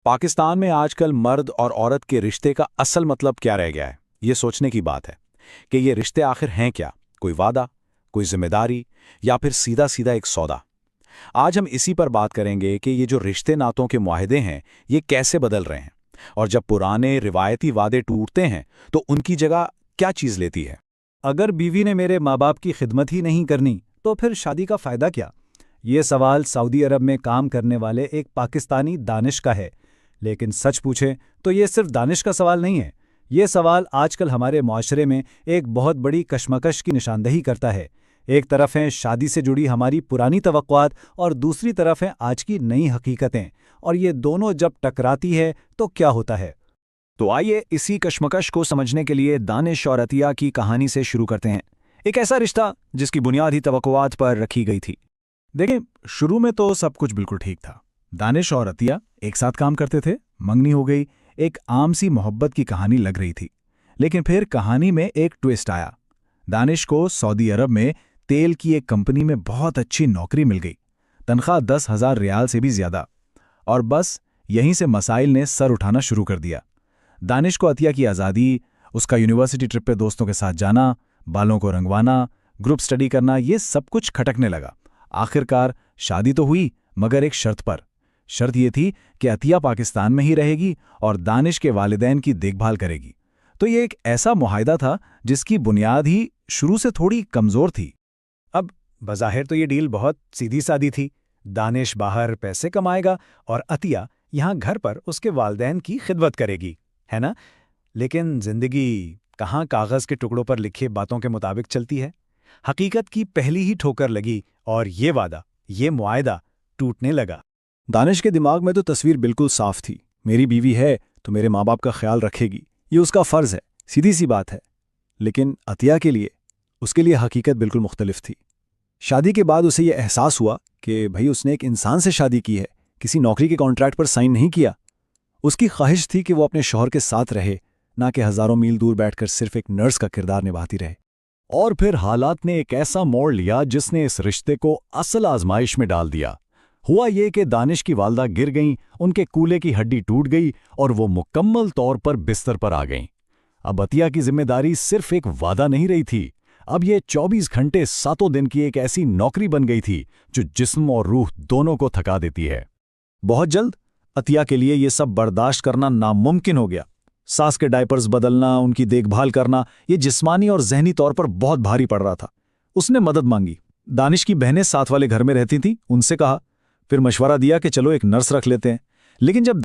पाकिस्तान में आजकल मर्द और औरत के रिश्ते का असल मतलब क्या रह गया है, ये सोचने की बात है कि ये रिश्ते आखिर हैं क्या। कोई वादा, कोई जिम्मेदारी, या फिर सीधा सीधा एक सौदा। आज हम इसी पर बात करेंगे कि ये जो रिश्ते नातों के मुआहदे हैं, ये कैसे बदल रहे हैं, और जब पुराने रिवायती वादे टूटते हैं तो उनकी जगह क्या चीज़ लेती है। अगर बीवी ने मेरे माँ बाप की खिदमत ही नहीं करनी तो फिर शादी का फ़ायदा क्या? ये सवाल सऊदी अरब में काम करने वाले एक पाकिस्तानी दानिश का है। लेकिन सच पूछें तो ये सिर्फ दानिश का सवाल नहीं है। ये सवाल आजकल हमारे माशरे में एक बहुत बड़ी कशमकश की निशानदही करता है। एक तरफ हैं शादी से जुड़ी हमारी पुरानी तवक्कुआत और दूसरी तरफ हैं आज की नई हकीकतें, और ये दोनों जब टकराती है तो क्या होता है। तो आइए इसी कशमकश को समझने के लिए दानिश और अतिया की कहानी से शुरू करते हैं। एक ऐसा रिश्ता जिसकी बुनियाद ही तवक्कुआत पर रखी गई थी। देखें, शुरू में तो सब कुछ बिल्कुल ठीक था। दानिश और अतिया एक साथ काम करते थे, मंगनी हो गई, एक आम सी मोहब्बत की कहानी लग रही थी। लेकिन फिर कहानी में एक ट्विस्ट आया। दानिश को सऊदी अरब में तेल की एक कंपनी में बहुत अच्छी नौकरी मिल गई, तनख्वाह 10,000 रियाल से भी ज्यादा। और बस यहीं से मसाइल ने सर उठाना शुरू कर दिया। दानिश को अतिया की आज़ादी, उसका यूनिवर्सिटी ट्रिप पे दोस्तों के साथ जाना, बालों को रंगवाना, ग्रुप स्टडी करना, ये सब कुछ खटकने लगा। आखिरकार शादी तो हुई, मगर एक शर्त पर। शर्त ये थी कि अतिया पाकिस्तान में ही रहेगी और दानिश के वालिदैन की देखभाल करेगी। तो ये एक ऐसा मुआहदा था जिसकी बुनियाद ही शुरू से थोड़ी कमज़ोर थी। अब बज़ाहिर तो ये डील बहुत सीधी सादी थी। दानिश बाहर पैसे कमाएगा और अतिया यहाँ घर पर उसके वालिदैन की खिदमत करेगी, है ना? लेकिन जिंदगी कहाँ कागज़ के टुकड़ों पर लिखे बातों के मुताबिक चलती है। हकीकत की पहली ही ठोकर लगी और ये वादा, ये मुआहदा टूटने लगा। दानिश के दिमाग में तो तस्वीर बिल्कुल साफ थी। मेरी बीवी है तो मेरे माँ बाप का ख्याल रखेगी, ये उसका फ़र्ज़ है, सीधी सी बात है। लेकिन अतिया के लिए, उसके लिए हकीकत बिल्कुल मुख्तलिफ थी। शादी के बाद उसे यह एहसास हुआ कि भाई उसने एक इंसान से शादी की है, किसी नौकरी के कॉन्ट्रैक्ट पर साइन नहीं किया। उसकी ख्वाहिश थी कि वो अपने शौहर के साथ रहे, ना कि हज़ारों मील दूर बैठकर सिर्फ एक नर्स का किरदार निभाती रहे। और फिर हालात ने एक ऐसा मोड़ लिया जिसने इस रिश्ते को असल आजमाइश में डाल दिया। हुआ ये कि दानिश की वालदा गिर गईं, उनके कूल्हे की हड्डी टूट गई और वो मुकम्मल तौर पर बिस्तर पर आ गईं। अब अतिया की जिम्मेदारी सिर्फ एक वादा नहीं रही थी, अब ये 24 घंटे 7 दिन की एक ऐसी नौकरी बन गई थी जो जिस्म और रूह दोनों को थका देती है। बहुत जल्द अतिया के लिए ये सब बर्दाश्त करना नामुमकिन हो गया। सास के डायपर्स बदलना, उनकी देखभाल करना, ये जिस्मानी और जहनी तौर पर बहुत भारी पड़ रहा था। उसने मदद मांगी। दानिश की बहनें साथ वाले घर में रहती थीं, उनसे कहा, फिर मशवरा दिया कि चलो एक नर्स रख लेते हैं। लेकिन जब